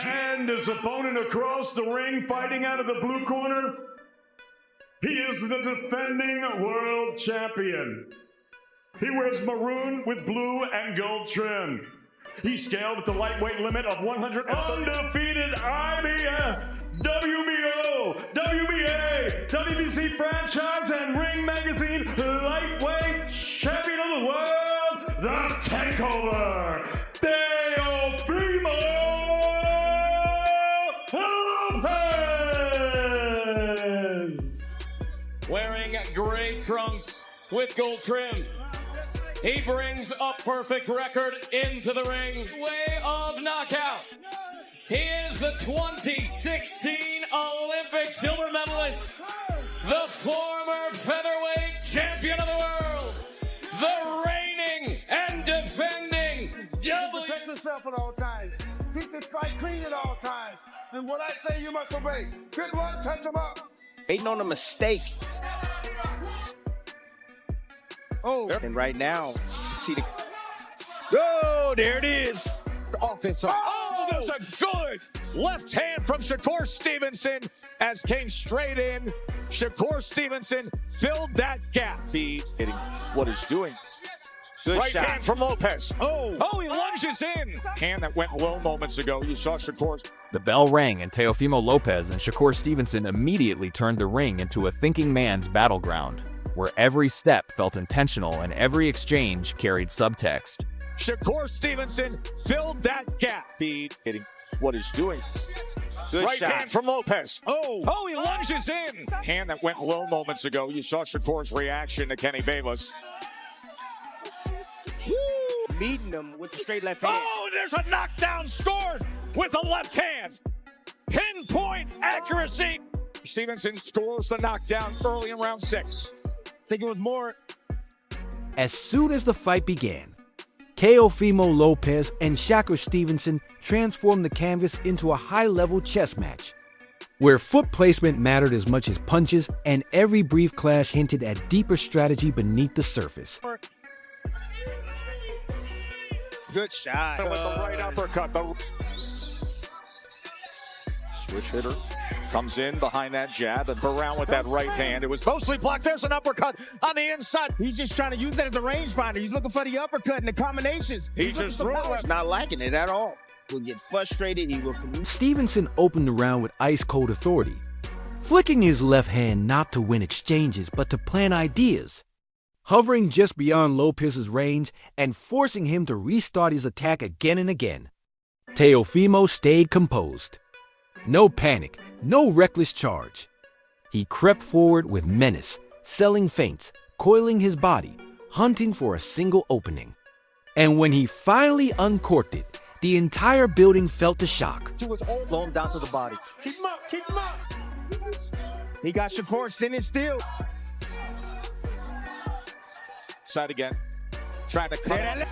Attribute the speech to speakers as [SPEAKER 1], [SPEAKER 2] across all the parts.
[SPEAKER 1] And his opponent across the ring, fighting out of the blue corner, he is the defending world champion. He wears maroon with blue and gold trim. He scaled at the lightweight limit of 100. Undefeated IBF, WBO, WBA, WBC franchise, and Ring Magazine lightweight champion of the world, the Takeover, Teofimo Lopez.
[SPEAKER 2] Wearing gray trunks with gold trim, he brings a perfect record into the ring. Way of knockout. He is the 2016 Olympic silver medalist, the former featherweight champion of the world, the reigning and defending
[SPEAKER 3] Protect yourself at all times. Keep this fight clean at all times. Then what I say, you must obey. Good luck, touch him up.
[SPEAKER 4] Waiting on a mistake. Oh, and right now, see the. Oh, there it is. The offense.
[SPEAKER 5] Oh, there's a good left hand from Shakur Stevenson as came straight in. Shakur Stevenson filled that gap. Hitting what he's doing.
[SPEAKER 4] Good
[SPEAKER 5] right
[SPEAKER 4] shot.
[SPEAKER 5] hand from Lopez.
[SPEAKER 4] Oh,
[SPEAKER 5] He lunges in. Hand that went low moments ago. You saw Shakur's.
[SPEAKER 6] The bell rang and Teofimo Lopez and Shakur Stevenson immediately turned the ring into a thinking man's battleground, where every step felt intentional and every exchange carried subtext.
[SPEAKER 5] Shakur Stevenson filled that gap. Hitting what he's doing.
[SPEAKER 4] good
[SPEAKER 5] right
[SPEAKER 4] shot.
[SPEAKER 5] hand from Lopez.
[SPEAKER 4] Oh,
[SPEAKER 5] He lunges in. Hand that went low moments ago. You saw Shakur's reaction to Kenny Bayless.
[SPEAKER 4] meeting him with the straight left hand.
[SPEAKER 5] Oh, there's a knockdown scored with the left hand. Pinpoint accuracy. Stevenson scores the knockdown early in round 6.
[SPEAKER 4] I think it was more.
[SPEAKER 7] As soon as the fight began, Teofimo Lopez and Shakur Stevenson transformed the canvas into a high-level chess match, where foot placement mattered as much as punches, and every brief clash hinted at deeper strategy beneath the surface.
[SPEAKER 4] Good shot.
[SPEAKER 5] With the right uppercut. The switch hitter comes in behind that jab and around with that right hand. It was mostly blocked. There's an uppercut on the inside.
[SPEAKER 4] He's just trying to use that as a rangefinder. He's looking for the uppercut and the combinations.
[SPEAKER 5] He just threw it.
[SPEAKER 4] He's not liking it at all. He'll get frustrated. He will.
[SPEAKER 7] Stevenson opened the round with ice-cold authority, flicking his left hand not to win exchanges but to plant ideas, hovering just beyond Lopez's range and forcing him to restart his attack again and again. Teofimo stayed composed. No panic, no reckless charge. He crept forward with menace, selling feints, coiling his body, hunting for a single opening. And when he finally uncorked it, the entire building felt the shock.
[SPEAKER 4] Slow him down to the body.
[SPEAKER 5] Keep him up. Keep him up.
[SPEAKER 4] He got Shakur standing still.
[SPEAKER 5] Side again. Trying to cut it.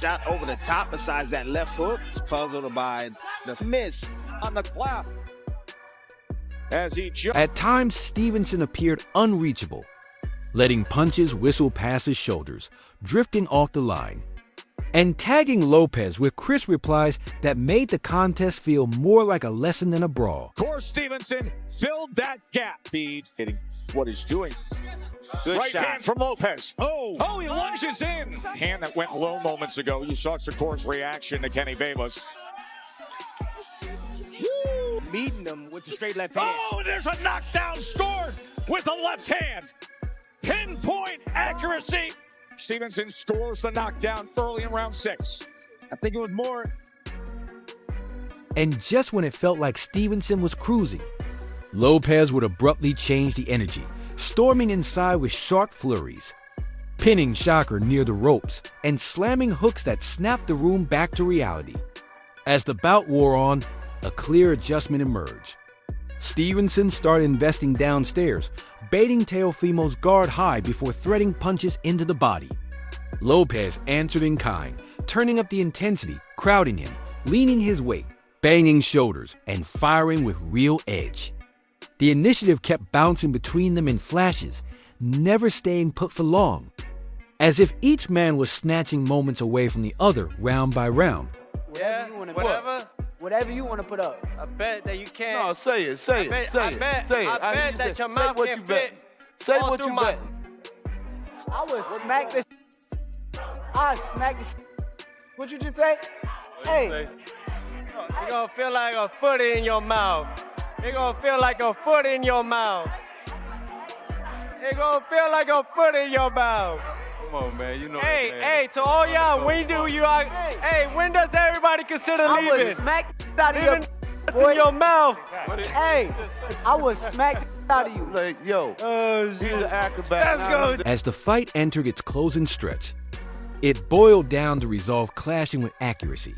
[SPEAKER 4] Shot over the top besides that left hook. It's puzzled by the miss.
[SPEAKER 5] On the clap. As he jumped.
[SPEAKER 7] At times, Stevenson appeared unreachable, letting punches whistle past his shoulders, drifting off the line, and tagging Lopez with crisp replies that made the contest feel more like a lesson than a brawl.
[SPEAKER 5] Shakur Stevenson filled that gap. Hitting what he's doing.
[SPEAKER 4] Good
[SPEAKER 5] right
[SPEAKER 4] shot.
[SPEAKER 5] hand from Lopez.
[SPEAKER 4] Oh,
[SPEAKER 5] He lunges in. Hand that went low moments ago. You saw Shakur's reaction to Kenny Bayless.
[SPEAKER 4] meeting him with the straight left hand.
[SPEAKER 5] Oh, there's a knockdown scored with the left hand. Pinpoint accuracy. Stevenson scores the knockdown early in round 6.
[SPEAKER 4] I think it was more.
[SPEAKER 7] And just when it felt like Stevenson was cruising, Lopez would abruptly change the energy, storming inside with sharp flurries, pinning Shakur near the ropes and slamming hooks that snapped the room back to reality. As the bout wore on, a clear adjustment emerged. Stevenson started investing downstairs, baiting Teofimo's guard high before threading punches into the body. Lopez answered in kind, turning up the intensity, crowding him, leaning his weight, banging shoulders, and firing with real edge. The initiative kept bouncing between them in flashes, never staying put for long, as if each man was snatching moments away from the other round by round.
[SPEAKER 2] Yeah, whatever.
[SPEAKER 8] Whatever you want to put up.
[SPEAKER 9] I bet that you can't.
[SPEAKER 3] No, say it. Say it. Say it. Say it.
[SPEAKER 9] I bet that your mouth
[SPEAKER 3] what
[SPEAKER 9] can
[SPEAKER 3] you bet.
[SPEAKER 9] fit.
[SPEAKER 3] Say
[SPEAKER 9] all
[SPEAKER 3] what
[SPEAKER 9] through
[SPEAKER 3] you
[SPEAKER 9] my-
[SPEAKER 3] bet.
[SPEAKER 8] I would smack the. I smack the. What you just say? Hey.
[SPEAKER 9] You're gonna feel like a foot in your mouth. You're gonna feel like a foot in your mouth. You're gonna feel like a foot in your mouth.
[SPEAKER 10] Come on, man. You know
[SPEAKER 9] Hey,
[SPEAKER 10] that, man.
[SPEAKER 9] hey, to all y'all, when do you? Hey, when does everybody consider
[SPEAKER 8] I would
[SPEAKER 9] leaving?
[SPEAKER 8] smack the out of
[SPEAKER 9] Leaving
[SPEAKER 8] you.
[SPEAKER 9] in your mouth.
[SPEAKER 8] Hey, I would smack the out of you.
[SPEAKER 3] Like, yo, he's an acrobat.
[SPEAKER 9] Let's
[SPEAKER 3] Now
[SPEAKER 9] go.
[SPEAKER 7] As the fight entered its closing stretch, it boiled down to resolve clashing with accuracy.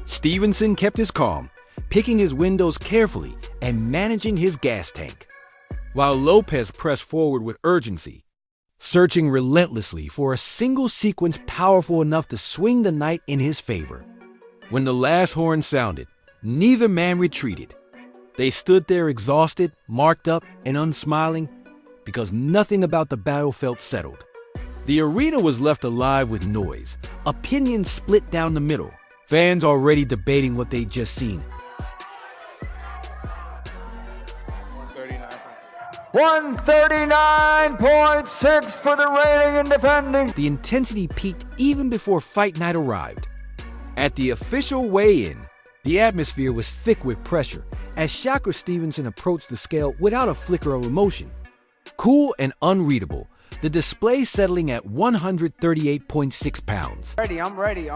[SPEAKER 7] Stevenson kept his calm, picking his windows carefully and managing his gas tank, while Lopez pressed forward with urgency, searching relentlessly for a single sequence powerful enough to swing the night in his favor. When the last horn sounded, neither man retreated. They stood there exhausted, marked up, and unsmiling because nothing about the battle felt settled. The arena was left alive with noise, opinions split down the middle, fans already debating what they'd just seen.
[SPEAKER 11] 139.6 for the reigning and defending.
[SPEAKER 7] The intensity peaked even before fight night arrived. At the official weigh-in, the atmosphere was thick with pressure as Shakur Stevenson approached the scale without a flicker of emotion. Cool and unreadable, the display settling at 138.6 pounds.
[SPEAKER 8] I'm ready.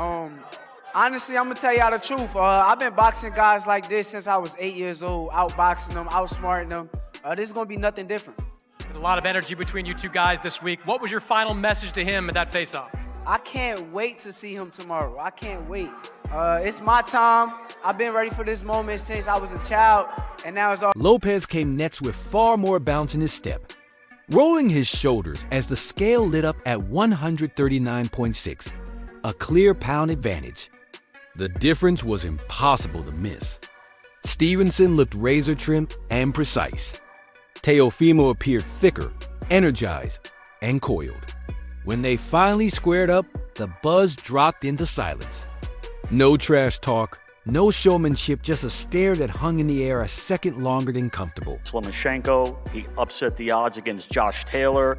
[SPEAKER 8] Honestly, I'm gonna tell y'all the truth. I've been boxing guys like this since I was 8 years old, outboxing them, outsmarting them. This is gonna be nothing different.
[SPEAKER 12] A lot of energy between you two guys this week. What was your final message to him at that face-off?
[SPEAKER 8] I can't wait to see him tomorrow. I can't wait. It's my time. I've been ready for this moment since I was a child, and now it's all.
[SPEAKER 7] Lopez came next with far more bounce in his step, rolling his shoulders as the scale lit up at 139.6, a clear pound advantage. The difference was impossible to miss. Stevenson looked razor-trim and precise. Teofimo appeared thicker, energized, and coiled. When they finally squared up, the buzz dropped into silence. No trash talk, no showmanship, just a stare that hung in the air a second longer than comfortable.
[SPEAKER 13] Lomachenko, he upset the odds against Josh Taylor,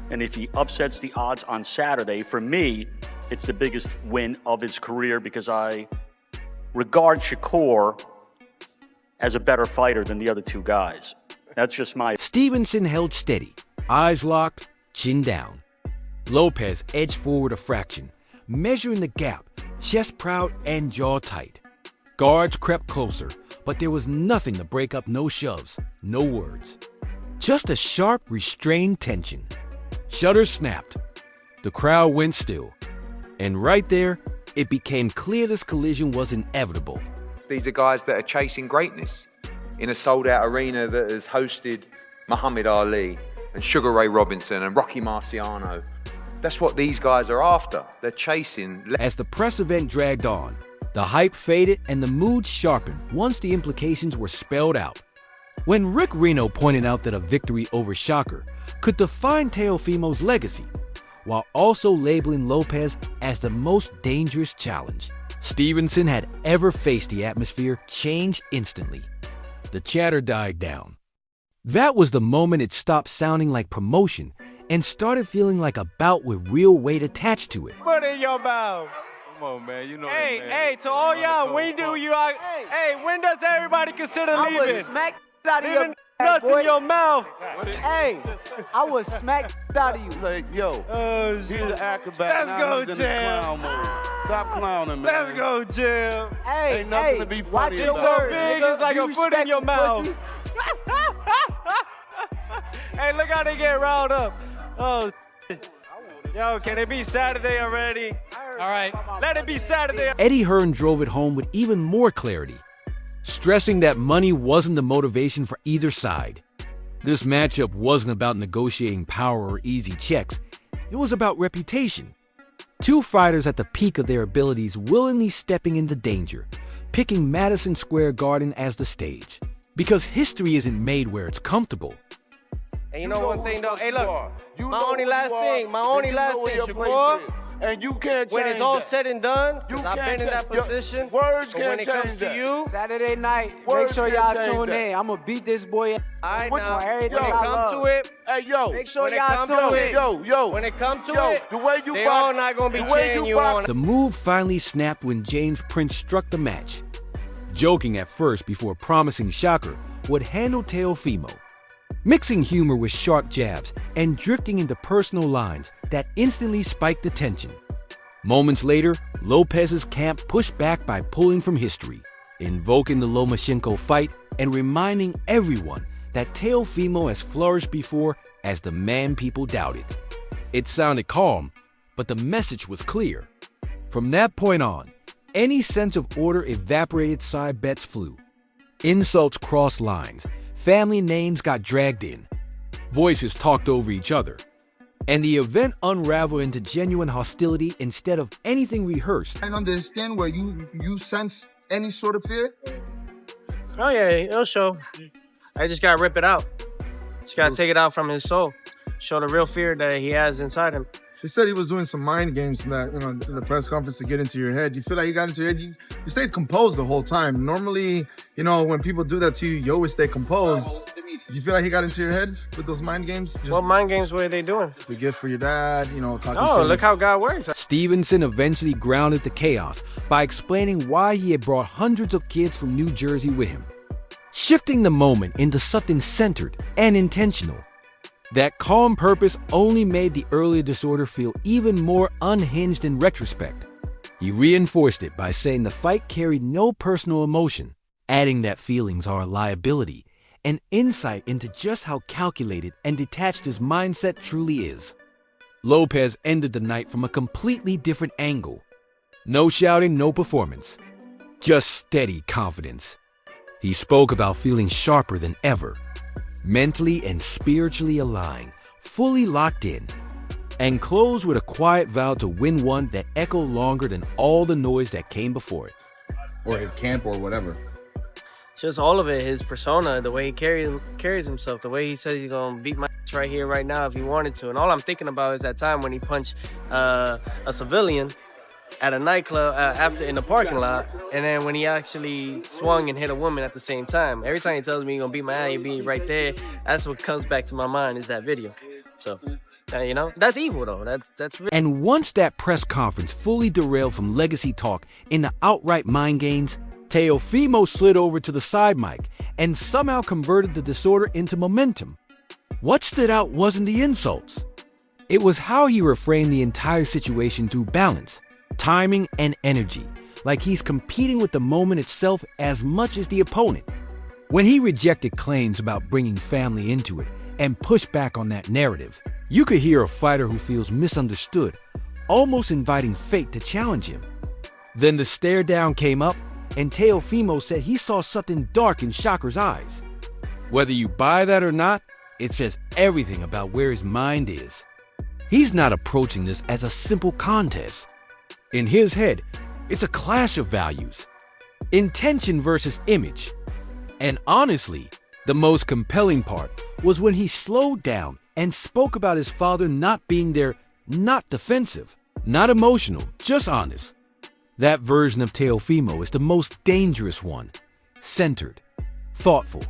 [SPEAKER 13] and if he upsets the odds on Saturday, for me, it's the biggest win of his career because I regard Shakur as a better fighter than the other two guys. That's just my...
[SPEAKER 7] Stevenson held steady, eyes locked, chin down. Lopez edged forward a fraction, measuring the gap, chest proud and jaw tight. Guards crept closer, but there was nothing to break up no shoves, no words. Just a sharp, restrained tension. Shutters snapped. The crowd went still. And right there, it became clear this collision was inevitable.
[SPEAKER 14] These are guys that are chasing greatness in a sold-out arena that has hosted Muhammad Ali and Sugar Ray Robinson and Rocky Marciano. That's what these guys are after. They're chasing.
[SPEAKER 7] As the press event dragged on, the hype faded and the mood sharpened once the implications were spelled out. When Rick Reno pointed out that a victory over Shakur could define Teofimo's legacy, while also labeling Lopez as the most dangerous challenge Stevenson had ever faced, the atmosphere changed instantly. The chatter died down. That was the moment it stopped sounding like promotion and started feeling like a bout with real weight attached to it.
[SPEAKER 9] Put in your mouth.
[SPEAKER 10] Come on, man. You know
[SPEAKER 9] Hey,
[SPEAKER 10] that, man.
[SPEAKER 9] hey, to all y'all, when when does everybody consider
[SPEAKER 8] I
[SPEAKER 9] leaving?
[SPEAKER 8] would smack the out of
[SPEAKER 9] Leaving
[SPEAKER 8] your
[SPEAKER 9] nuts
[SPEAKER 8] boy.
[SPEAKER 9] in your mouth.
[SPEAKER 8] Hey, I would smack the out of you.
[SPEAKER 3] Like, yo, he's an acrobat.
[SPEAKER 9] Let's
[SPEAKER 3] now
[SPEAKER 9] go,
[SPEAKER 3] he's in the
[SPEAKER 9] Jam.
[SPEAKER 3] clown mode. Stop clowning, man.
[SPEAKER 9] Let's go, Jim.
[SPEAKER 8] Hey,
[SPEAKER 3] Ain't nothing to be
[SPEAKER 8] watch
[SPEAKER 3] funny
[SPEAKER 8] your
[SPEAKER 3] about.
[SPEAKER 9] So
[SPEAKER 8] words,
[SPEAKER 9] big,
[SPEAKER 8] nigga.
[SPEAKER 9] it's like
[SPEAKER 8] You
[SPEAKER 9] a foot in
[SPEAKER 8] respect
[SPEAKER 9] your
[SPEAKER 8] the
[SPEAKER 9] mouth.
[SPEAKER 8] pussy.
[SPEAKER 9] Hey, look how they get riled up. Oh, yo, can it be Saturday already?
[SPEAKER 12] All right.
[SPEAKER 9] Let it be Saturday.
[SPEAKER 7] Eddie Hearn drove it home with even more clarity, stressing that money wasn't the motivation for either side. This matchup wasn't about negotiating power or easy checks. It was about reputation. Two fighters at the peak of their abilities willingly stepping into danger, picking Madison Square Garden as the stage. Because history isn't made where it's comfortable.
[SPEAKER 9] And you know one thing though, hey look,
[SPEAKER 3] You
[SPEAKER 9] my
[SPEAKER 3] know
[SPEAKER 9] only
[SPEAKER 3] who
[SPEAKER 9] last
[SPEAKER 3] you are,
[SPEAKER 9] thing,
[SPEAKER 3] and you know where your place
[SPEAKER 9] Shakur,
[SPEAKER 3] is. And you can't change
[SPEAKER 9] when it's all
[SPEAKER 3] that.
[SPEAKER 9] said and done,
[SPEAKER 3] You
[SPEAKER 9] I've been in that position.
[SPEAKER 3] Words
[SPEAKER 9] but when
[SPEAKER 3] can't
[SPEAKER 9] it comes
[SPEAKER 3] change
[SPEAKER 9] to
[SPEAKER 3] that.
[SPEAKER 9] you,
[SPEAKER 8] Saturday night,
[SPEAKER 3] Words
[SPEAKER 8] make sure
[SPEAKER 3] can't
[SPEAKER 8] y'all
[SPEAKER 3] change
[SPEAKER 8] tune
[SPEAKER 3] that.
[SPEAKER 8] in. I'm going to beat this boy
[SPEAKER 9] all right
[SPEAKER 3] What-
[SPEAKER 9] now.
[SPEAKER 8] everything
[SPEAKER 9] When it
[SPEAKER 8] I
[SPEAKER 9] comes
[SPEAKER 8] love.
[SPEAKER 9] to it,
[SPEAKER 3] Hey, yo.
[SPEAKER 8] Make sure
[SPEAKER 9] when it
[SPEAKER 8] y'all
[SPEAKER 9] comes
[SPEAKER 8] tune
[SPEAKER 9] to
[SPEAKER 8] in.
[SPEAKER 9] it,
[SPEAKER 3] Yo.
[SPEAKER 9] when it comes to
[SPEAKER 3] Yo,
[SPEAKER 9] it,
[SPEAKER 3] the way you
[SPEAKER 9] they
[SPEAKER 3] box,
[SPEAKER 9] all not gonna be
[SPEAKER 3] the way
[SPEAKER 9] cheering
[SPEAKER 3] you
[SPEAKER 9] you
[SPEAKER 3] box-
[SPEAKER 9] on.
[SPEAKER 7] The move finally snapped when James Prince struck the match, joking at first before promising Shakur would handle Teofimo, mixing humor with sharp jabs and drifting into personal lines that instantly spiked the tension. Moments later, Lopez's camp pushed back by pulling from history, invoking the Lomachenko fight and reminding everyone that Teofimo has flourished before as the man people doubted. It sounded calm, but the message was clear. From that point on, any sense of order evaporated. Side bets flew. Insults crossed lines, family names got dragged in, voices talked over each other, and the event unraveled into genuine hostility instead of anything rehearsed.
[SPEAKER 11] And under his skin where you sense any sort of fear?
[SPEAKER 9] Oh yeah, it'll show. I just gotta rip it out. Just gotta take it out from his soul. Show the real fear that he has inside him.
[SPEAKER 15] He said he was doing some mind games in that, in the press conference to get into your head. You feel like he got into your head? You stayed composed the whole time. Normally, when people do that to you, you always stay composed. Do you feel like he got into your head with those mind games?
[SPEAKER 9] What mind games were they doing?
[SPEAKER 15] The gift for your dad, talking to
[SPEAKER 9] Oh,
[SPEAKER 15] him.
[SPEAKER 9] look how God works.
[SPEAKER 7] Stevenson eventually grounded the chaos by explaining why he had brought hundreds of kids from New Jersey with him, shifting the moment into something centered and intentional. That calm purpose only made the earlier disorder feel even more unhinged in retrospect. He reinforced it by saying the fight carried no personal emotion, adding that feelings are a liability, an insight into just how calculated and detached his mindset truly is. Lopez ended the night from a completely different angle. No shouting, no performance, just steady confidence. He spoke about feeling sharper than ever, mentally and spiritually aligned, fully locked in, and closed with a quiet vow to win one that echoed longer than all the noise that came before it.
[SPEAKER 16] Or his camp or whatever.
[SPEAKER 9] Just all of it, his persona, the way he carries himself, the way he says he's gonna beat my ass right here, right now if he wanted to. And all I'm thinking about is that time when he punched a civilian at a nightclub after in the parking lot, and then when he actually swung and hit a woman at the same time. Every time he tells me he's gonna beat my ass, he'll be right there. That's what comes back to my mind is that video. So, that's evil though. That's really.
[SPEAKER 7] And once that press conference fully derailed from legacy talk into outright mind games, Teofimo slid over to the side mic and somehow converted the disorder into momentum. What stood out wasn't the insults. It was how he reframed the entire situation through balance, timing, and energy, like he's competing with the moment itself as much as the opponent. When he rejected claims about bringing family into it and pushed back on that narrative, you could hear a fighter who feels misunderstood, almost inviting fate to challenge him. Then the stare down came up, and Teofimo said he saw something dark in Shakur's eyes. Whether you buy that or not, it says everything about where his mind is. He's not approaching this as a simple contest. In his head, it's a clash of values, intention versus image. And honestly, the most compelling part was when he slowed down and spoke about his father not being there, not defensive, not emotional, just honest. That version of Teofimo is the most dangerous one, centered, thoughtful,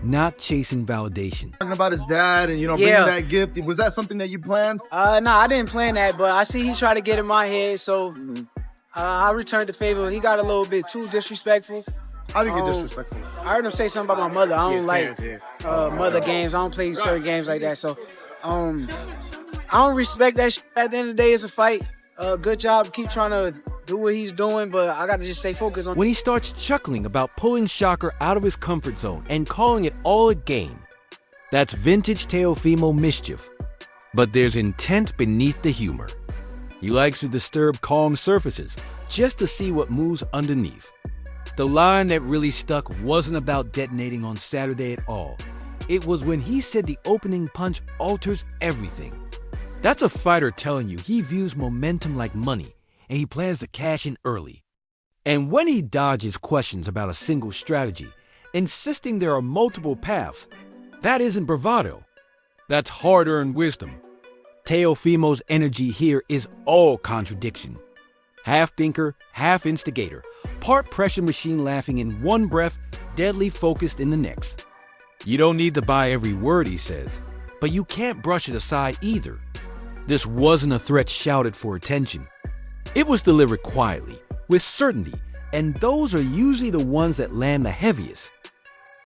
[SPEAKER 7] not chasing validation.
[SPEAKER 15] Talking about his dad and, bringing that gift. Was that something that you planned?
[SPEAKER 8] No, I didn't plan that, but I see he tried to get in my head, so I returned the favor. He got a little bit too disrespectful.
[SPEAKER 15] How did he get disrespectful?
[SPEAKER 8] I heard him say something about my mother. I don't like mother games. I don't play certain games like that, so I don't respect that shit. At the end of the day, it's a fight. Good job. Keep trying to do what he's doing, but I got to just stay focused on.
[SPEAKER 7] When he starts chuckling about pulling Shakur out of his comfort zone and calling it all a game, that's vintage Teofimo mischief. But there's intent beneath the humor. He likes to disturb calm surfaces just to see what moves underneath. The line that really stuck wasn't about detonating on Saturday at all. It was when he said the opening punch alters everything. That's a fighter telling you he views momentum like money, and he plans to cash in early. And when he dodges questions about a single strategy, insisting there are multiple paths, that isn't bravado. That's hard-earned wisdom. Teofimo's energy here is all contradiction. Half thinker, half instigator, part pressure machine laughing in one breath, deadly focused in the next. You don't need to buy every word he says, but you can't brush it aside either. This wasn't a threat shouted for attention. It was delivered quietly, with certainty, and those are usually the ones that land the heaviest.